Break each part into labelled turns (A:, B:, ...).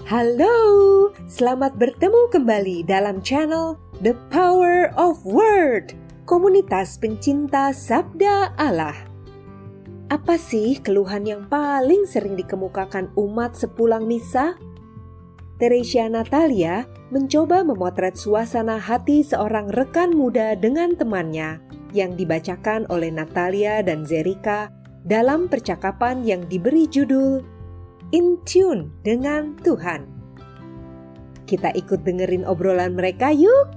A: Halo, selamat bertemu kembali dalam channel The Power of Word, komunitas pencinta Sabda Allah. Apa sih keluhan yang paling sering dikemukakan umat sepulang misa? Teresia Natalia mencoba memotret suasana hati seorang rekan muda dengan temannya yang dibacakan oleh Natalia dan Zerika dalam percakapan yang diberi judul In Tune dengan Tuhan. Kita ikut dengerin obrolan mereka yuk.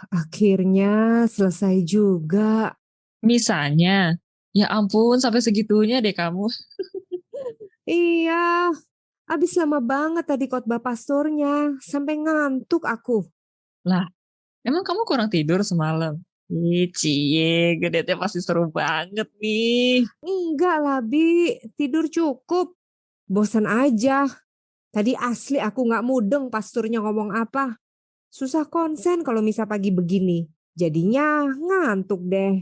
A: Akhirnya selesai juga.
B: Misalnya, ya ampun sampai segitunya deh kamu.
A: Iya, habis lama banget tadi khotbah pastornya, sampai ngantuk aku.
B: Lah, emang kamu kurang tidur semalam? Cie, gedetnya pasti seru banget nih.
A: Enggak lah, Bi. Tidur cukup. Bosan aja. Tadi asli aku nggak mudeng pasturnya ngomong apa. Susah konsen kalau misa pagi begini. Jadinya ngantuk deh.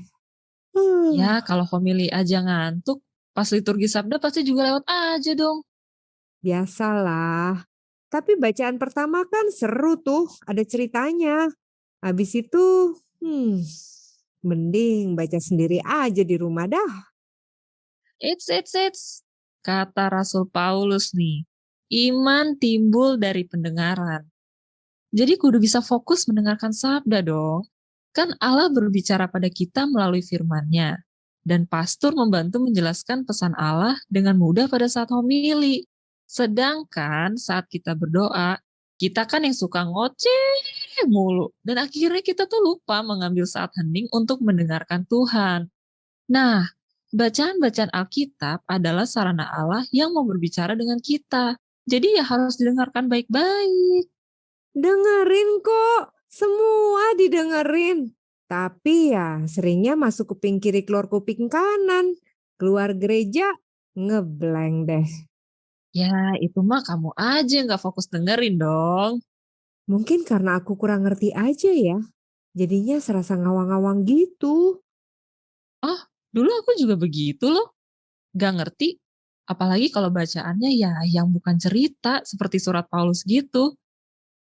B: Ya, kalau homili aja ngantuk, pas liturgi sabda pasti juga lewat aja dong.
A: Biasalah. Tapi bacaan pertama kan seru tuh. Ada ceritanya. Habis itu, mending baca sendiri aja di rumah dah.
B: It's. Kata Rasul Paulus nih, iman timbul dari pendengaran. Jadi kudu bisa fokus mendengarkan sabda dong. Kan Allah berbicara pada kita melalui firman-Nya. Dan pastor membantu menjelaskan pesan Allah dengan mudah pada saat homili. Sedangkan saat kita berdoa, kita kan yang suka ngoceh mulu. Dan akhirnya kita tuh lupa mengambil saat hening untuk mendengarkan Tuhan. Nah, bacaan-bacaan Alkitab adalah sarana Allah yang mau berbicara dengan kita. Jadi ya harus didengarkan baik-baik.
A: Dengerin kok, semua didengerin. Tapi ya seringnya masuk kuping kiri keluar kuping kanan. Keluar gereja ngeblank deh.
B: Ya, itu mah kamu aja nggak fokus dengerin dong.
A: Mungkin karena aku kurang ngerti aja ya. Jadinya serasa ngawang-ngawang gitu.
B: Oh, dulu aku juga begitu loh. Nggak ngerti. Apalagi kalau bacaannya ya yang bukan cerita seperti surat Paulus gitu.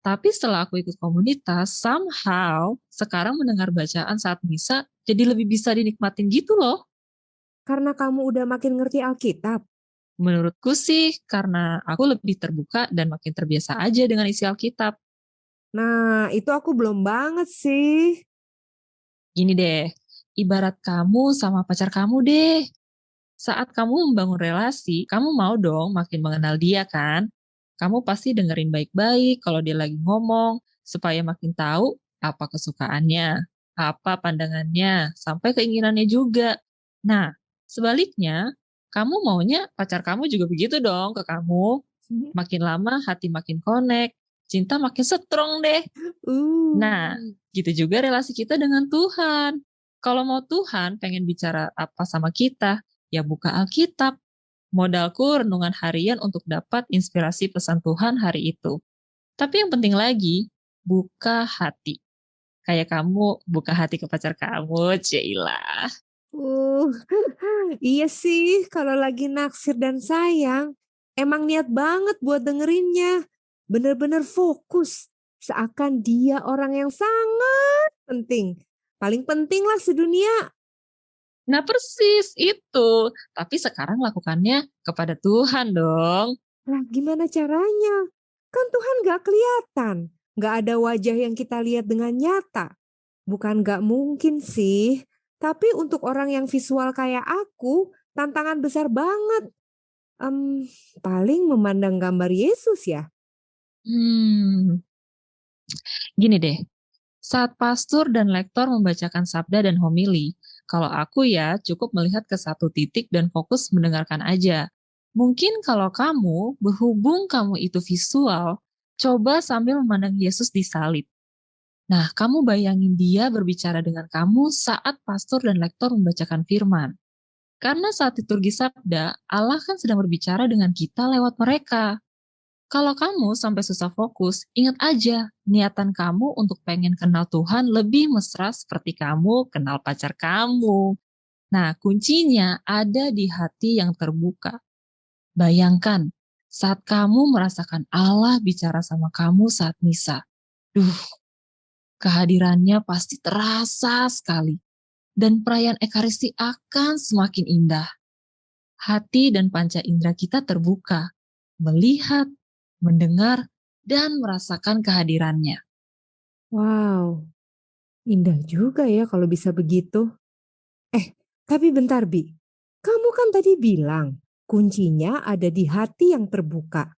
B: Tapi setelah aku ikut komunitas, somehow sekarang mendengar bacaan saat misa jadi lebih bisa dinikmatin gitu loh.
A: Karena kamu udah makin ngerti Alkitab.
B: Menurutku sih karena aku lebih terbuka dan makin terbiasa aja dengan isi Alkitab.
A: Nah, itu aku belum banget sih.
B: Gini deh, ibarat kamu sama pacar kamu deh. Saat kamu membangun relasi, kamu mau dong makin mengenal dia kan? Kamu pasti dengerin baik-baik kalau dia lagi ngomong, supaya makin tahu apa kesukaannya, apa pandangannya, sampai keinginannya juga. Nah, sebaliknya, kamu maunya pacar kamu juga begitu dong ke kamu. Makin lama hati makin connect, cinta makin strong deh. Nah, gitu juga relasi kita dengan Tuhan. Kalau mau Tuhan pengen bicara apa sama kita, ya buka Alkitab. Modalku renungan harian untuk dapat inspirasi pesan Tuhan hari itu. Tapi yang penting lagi, buka hati. Kayak kamu buka hati ke pacar kamu, Cila.
A: Uh, iya sih, kalau lagi naksir dan sayang, emang niat banget buat dengerinnya. Bener-bener fokus, seakan dia orang yang sangat penting. Paling penting lah sedunia.
B: Nah persis itu. Tapi sekarang lakukannya kepada Tuhan dong.
A: Lah gimana caranya? Kan Tuhan gak kelihatan. Gak ada wajah yang kita lihat dengan nyata. Bukan gak mungkin sih. Tapi untuk orang yang visual kayak aku, tantangan besar banget. Paling memandang gambar Yesus ya.
B: Gini deh, saat pastor dan lektor membacakan sabda dan homili, kalau aku ya cukup melihat ke satu titik dan fokus mendengarkan aja. Mungkin kalau kamu, berhubung kamu itu visual, coba sambil memandang Yesus di salib. Nah, kamu bayangin dia berbicara dengan kamu saat pastor dan lektor membacakan firman. Karena saat liturgi sabda, Allah kan sedang berbicara dengan kita lewat mereka. Kalau kamu sampai susah fokus, ingat aja, niatan kamu untuk pengen kenal Tuhan lebih mesra seperti kamu kenal pacar kamu. Nah, kuncinya ada di hati yang terbuka. Bayangkan saat kamu merasakan Allah bicara sama kamu saat misa. Duh, kehadirannya pasti terasa sekali. Dan perayaan Ekaristi akan semakin indah. Hati dan panca indera kita terbuka, melihat, mendengar, dan merasakan kehadirannya.
A: Wow, indah juga ya kalau bisa begitu. Tapi bentar Bi, kamu kan tadi bilang kuncinya ada di hati yang terbuka.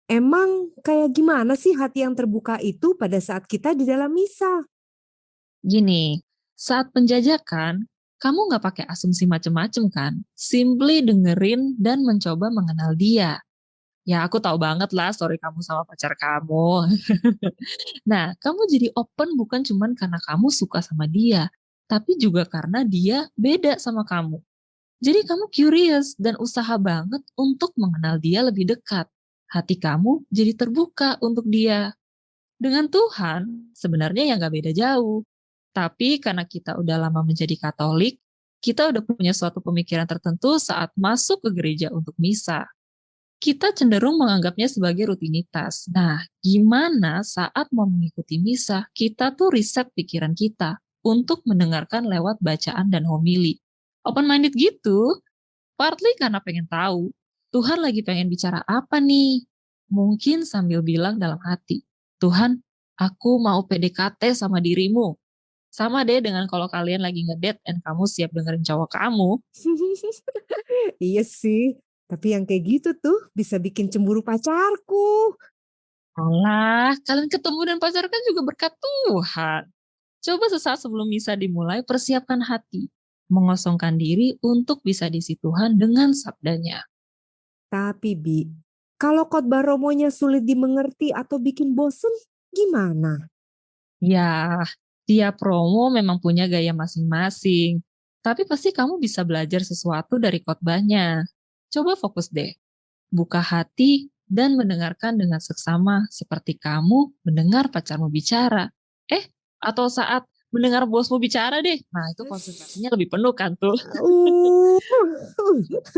A: Emang kayak gimana sih hati yang terbuka itu pada saat kita di dalam misa?
B: Gini, saat penjajakan, kamu nggak pakai asumsi macem-macem kan? Simply dengerin dan mencoba mengenal dia. Ya, aku tahu banget lah story kamu sama pacar kamu. Nah, kamu jadi open bukan cuman karena kamu suka sama dia, tapi juga karena dia beda sama kamu. Jadi kamu curious dan usaha banget untuk mengenal dia lebih dekat. Hati kamu jadi terbuka untuk dia. Dengan Tuhan, sebenarnya ya nggak beda jauh. Tapi karena kita udah lama menjadi Katolik, kita udah punya suatu pemikiran tertentu saat masuk ke gereja untuk misa. Kita cenderung menganggapnya sebagai rutinitas. Nah, gimana saat mau mengikuti misa, kita tuh riset pikiran kita untuk mendengarkan lewat bacaan dan homili. Open-minded gitu, partly karena pengen tahu, Tuhan lagi pengen bicara apa nih? Mungkin sambil bilang dalam hati, Tuhan, aku mau PDKT sama dirimu. Sama deh dengan kalau kalian lagi ngedate dan kamu siap dengerin cowok kamu.
A: Iya sih, tapi yang kayak gitu tuh bisa bikin cemburu pacarku.
B: Alah, kalian ketemu dan pacaran juga berkat Tuhan. Coba sesaat sebelum misa dimulai, persiapkan hati. Mengosongkan diri untuk bisa diisi Tuhan dengan sabdanya.
A: Tapi Bi, kalau khotbah Romonya sulit dimengerti atau bikin bosen, gimana?
B: Ya, tiap promo memang punya gaya masing-masing. Tapi pasti kamu bisa belajar sesuatu dari khotbahnya. Coba fokus deh. Buka hati dan mendengarkan dengan seksama seperti kamu mendengar pacarmu bicara. Atau saat mendengar bosmu bicara deh. Nah, itu konsentrasinya lebih penuh kan tuh.
A: Uh.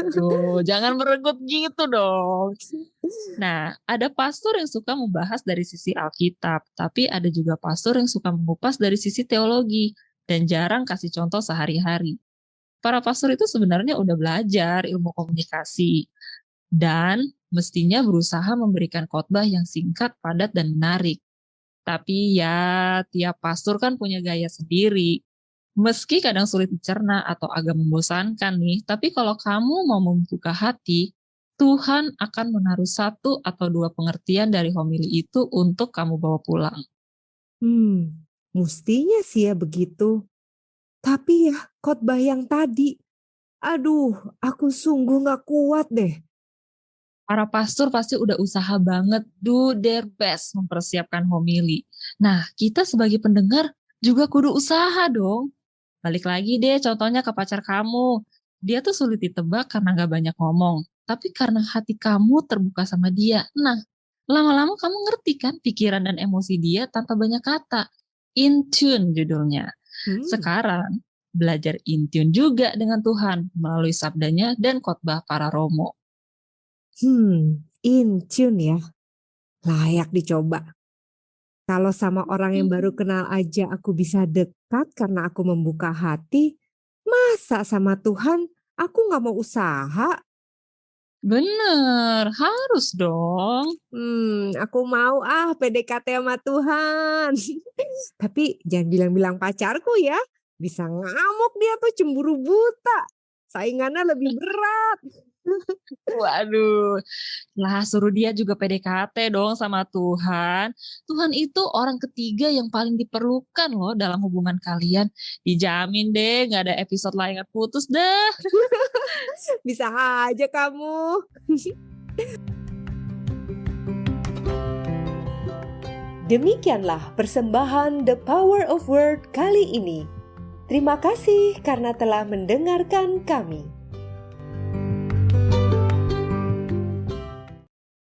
B: Aduh, jangan merenggut gitu dong. Nah, ada pastor yang suka membahas dari sisi Alkitab, tapi ada juga pastor yang suka mengupas dari sisi teologi dan jarang kasih contoh sehari-hari. Para pastor itu sebenarnya udah belajar ilmu komunikasi dan mestinya berusaha memberikan khotbah yang singkat, padat, dan menarik. Tapi ya, tiap pastor kan punya gaya sendiri. Meski kadang sulit dicerna atau agak membosankan nih, tapi kalau kamu mau membuka hati, Tuhan akan menaruh satu atau dua pengertian dari homili itu untuk kamu bawa pulang.
A: Mestinya sih ya begitu. Tapi ya khotbah yang tadi, aduh aku sungguh gak kuat deh.
B: Para pastor pasti udah usaha banget do their best mempersiapkan homili. Nah, kita sebagai pendengar juga kudu usaha dong. Balik lagi deh contohnya ke pacar kamu. Dia tuh sulit ditebak karena gak banyak ngomong. Tapi karena hati kamu terbuka sama dia. Nah, lama-lama kamu ngerti kan pikiran dan emosi dia tanpa banyak kata. In tune judulnya. Sekarang, belajar in tune juga dengan Tuhan melalui sabdanya dan khotbah para romo.
A: In tune ya. Layak dicoba. Kalau sama orang yang baru kenal aja aku bisa dekat karena aku membuka hati, masa sama Tuhan aku gak mau usaha?
B: Bener, harus dong.
A: Aku mau PDKT sama Tuhan. Tapi jangan bilang-bilang pacarku ya. Bisa ngamuk dia tuh cemburu buta. Saingannya lebih berat.
B: Waduh, lah suruh dia juga PDKT dong sama Tuhan. Tuhan itu orang ketiga yang paling diperlukan loh dalam hubungan kalian. Dijamin deh gak ada episode layangan putus dah.
A: Bisa aja kamu. Demikianlah persembahan The Power of Word kali ini. Terima kasih karena telah mendengarkan kami.